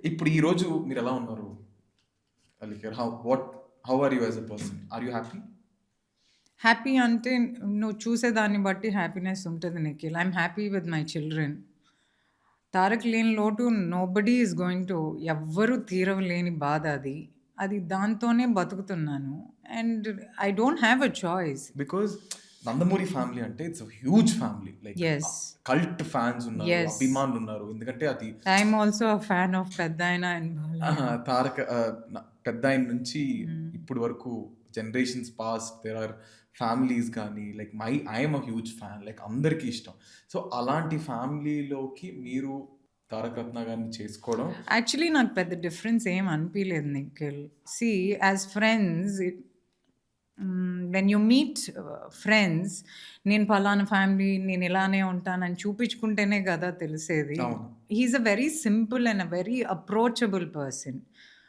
ఇప్పుడు ఈ రోజు మీరెలా ఉన్నారు? Like how are you as a person? Are you happy? Happy అంటే నువ్వు చూసేదాన్ని బట్టి హ్యాపీనెస్ ఉంటది Nikhil. I'm happy with my children. Tarak లేని లోటు నోబడీ ఈస్ గోయింగ్ టు ఎవ్వరు తీరవలేని బాధ అది. అది దాంతోనే బతుకుతున్నాను. And I don't have a choice. Because Nandamuri family అంటే it's huge family. Like yes. Cult fans ఉన్నారు, యెస్. అభిమానులు ఉన్నారు. ఎందుకంటే అది I'm also a fan of పెద్దాయన అండ్ బాలయ్య. తారక పెద్దాయన నుంచి హ్మ్. ఇప్పుడు వరకు generations past there are families కానీ like I'm a huge fan. Like అందరికీ ఇష్టం. సో అలాంటి ఫ్యామిలీలోకి మీరు తారక రత్న గారిని చేసుకోవడం యాక్చువల్లీ నాకు పెద్ద డిఫరెన్స్ ఏం అనిపియలేదు Nikhil. See as friends when you meet friends నేను పలానా ఫ్యామిలీ, నేను ఇలానే ఉంటానని చూపించుకుంటేనే గదా తెలిసేది. అవును. He is a very simple and a very approachable person.